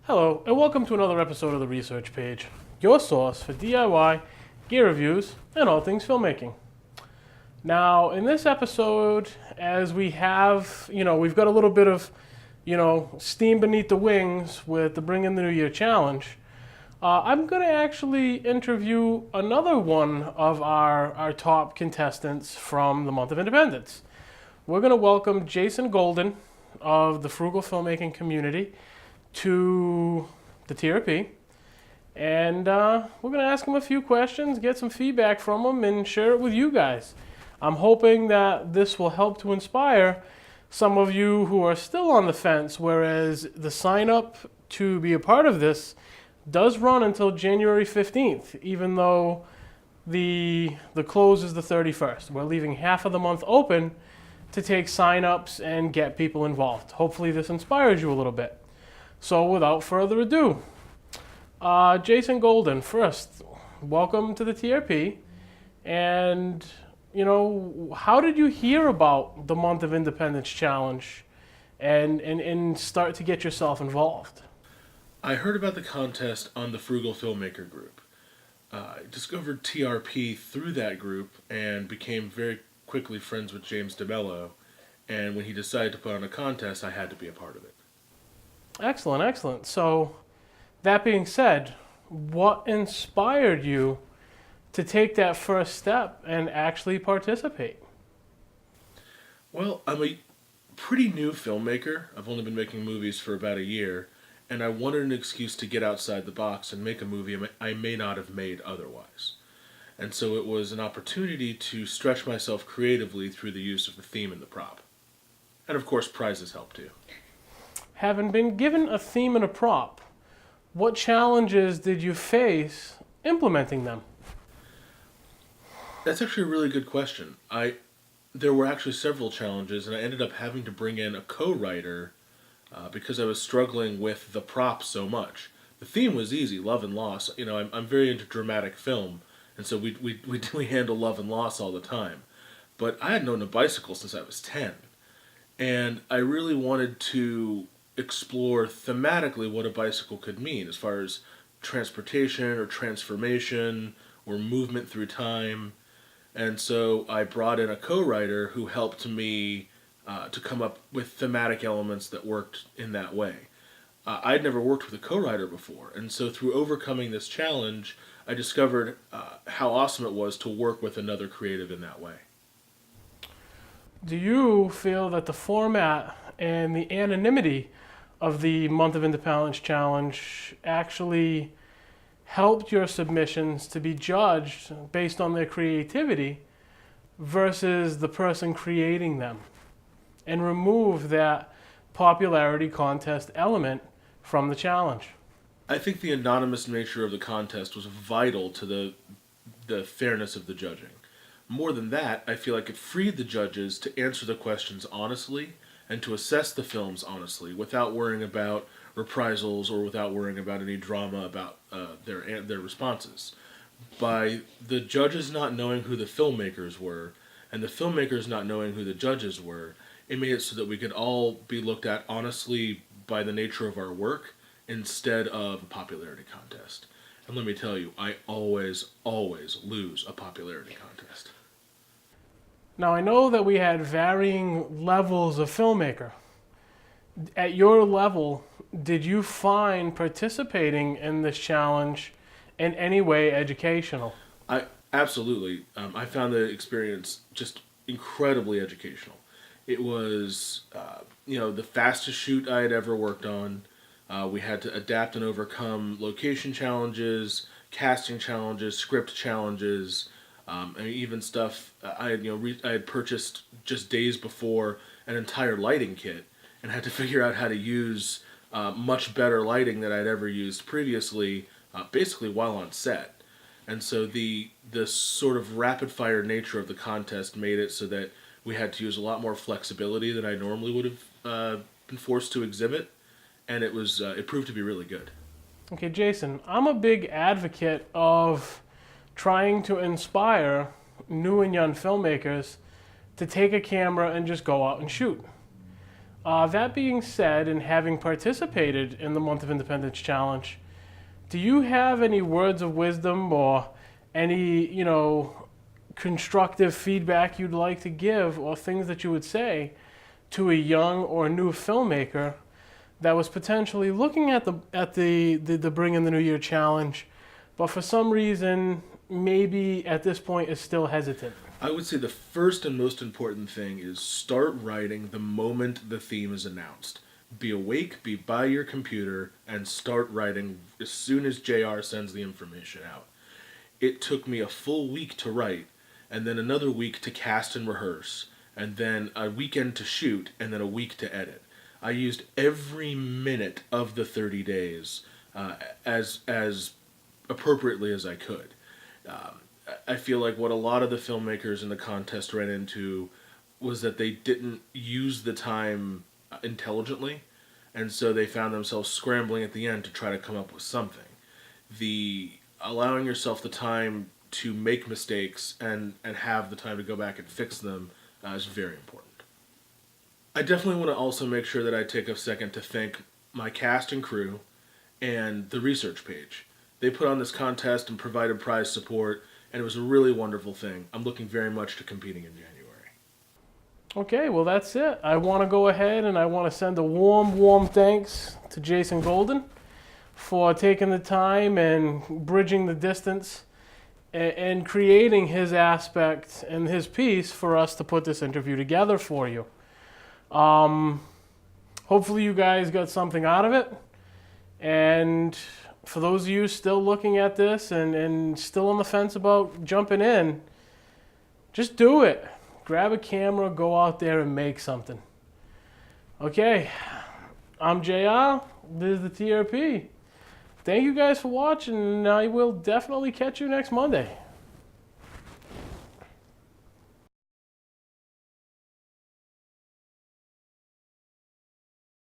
Hello, and welcome to another episode of the Research Page, your source for DIY, gear reviews, and all things filmmaking. Now, in this episode, as we've got a little bit of, steam beneath the wings with the Bring in the New Year challenge, I'm going to actually interview another one of our top contestants from the month of Independence. We're going to welcome Jason Goldin of the Frugal Filmmaking Community to the TRP, and we're going to ask him a few questions, get some feedback from him, and share it with you guys. I'm hoping that this will help to inspire some of you who are still on the fence, whereas the sign up to be a part of this does run until January 15th, even though the close is the 31st. We're leaving half of the month open to take sign-ups and get people involved. Hopefully this inspires you a little bit. So without further ado, Jason Goldin, first, welcome to the TRP. And, how did you hear about the Month of Independence Challenge and start to get yourself involved? I heard about the contest on the Frugal Filmmaker group. I discovered TRP through that group and became very quickly friends with James DeMello. And when he decided to put on a contest, I had to be a part of it. Excellent, excellent. So, that being said, what inspired you to take that first step and actually participate? Well, I'm a pretty new filmmaker. I've only been making movies for about a year, and I wanted an excuse to get outside the box and make a movie I may not have made otherwise. And so it was an opportunity to stretch myself creatively through the use of the theme and the prop. And of course, prizes help too. Having been given a theme and a prop, what challenges did you face implementing them? That's actually a really good question. There were actually several challenges, and I ended up having to bring in a co-writer because I was struggling with the prop so much. The theme was easy, love and loss. I'm very into dramatic film, and so we handle love and loss all the time. But I had known a bicycle since I was 10, and I really wanted to explore thematically what a bicycle could mean as far as transportation or transformation or movement through time. And so I brought in a co-writer who helped me to come up with thematic elements that worked in that way. I'd never worked with a co-writer before, and so through overcoming this challenge, I discovered how awesome it was to work with another creative in that way. Do you feel that the format and the anonymity of the Month of Independence Challenge actually helped your submissions to be judged based on their creativity versus the person creating them, and remove that popularity contest element from the challenge? I think the anonymous nature of the contest was vital to the fairness of the judging. More than that, I feel like it freed the judges to answer the questions honestly and to assess the films honestly without worrying about reprisals or without worrying about any drama about their responses. By the judges not knowing who the filmmakers were and the filmmakers not knowing who the judges were, it made it so that we could all be looked at honestly by the nature of our work instead of a popularity contest. And let me tell you, I always lose a popularity contest. Now, I know that we had varying levels of filmmaker. At your level, did you find participating in this challenge in any way educational? Absolutely. I found the experience just incredibly educational. It was, the fastest shoot I had ever worked on. We had to adapt and overcome location challenges, casting challenges, script challenges, and even stuff I had purchased just days before an entire lighting kit and had to figure out how to use much better lighting than I'd ever used previously, basically while on set. And so the sort of rapid fire nature of the contest made it so that we had to use a lot more flexibility than I normally would have been forced to exhibit, and it proved to be really good. Okay, Jason, I'm a big advocate of trying to inspire new and young filmmakers to take a camera and just go out and shoot. That being said, and having participated in the Month of Independence Challenge, do you have any words of wisdom or any, constructive feedback you'd like to give, or things that you would say to a young or new filmmaker that was potentially looking at the Bring in the New Year challenge, but for some reason maybe at this point is still hesitant? I would say the first and most important thing is start writing the moment the theme is announced. Be awake, be by your computer, and start writing as soon as JR sends the information out. It took me a full week to write, and then another week to cast and rehearse, and then a weekend to shoot, and then a week to edit. I used every minute of the 30 days as appropriately as I could. I feel like what a lot of the filmmakers in the contest ran into was that they didn't use the time intelligently, and so they found themselves scrambling at the end to try to come up with something. The allowing yourself the time to make mistakes and have the time to go back and fix them is very important. I definitely want to also make sure that I take a second to thank my cast and crew and the research page. They put on this contest and provided prize support, and it was a really wonderful thing. I'm looking very much to competing in January. Okay, well that's it. I want to go ahead and I want to send a warm thanks to Jason Goldin for taking the time and bridging the distance and creating his aspect and his piece for us to put this interview together for you. Hopefully you guys got something out of it. And for those of you still looking at this and still on the fence about jumping in, just do it. Grab a camera, go out there and make something. Okay, I'm JR. This is the TRP. Thank you guys for watching, and I will definitely catch you next Monday.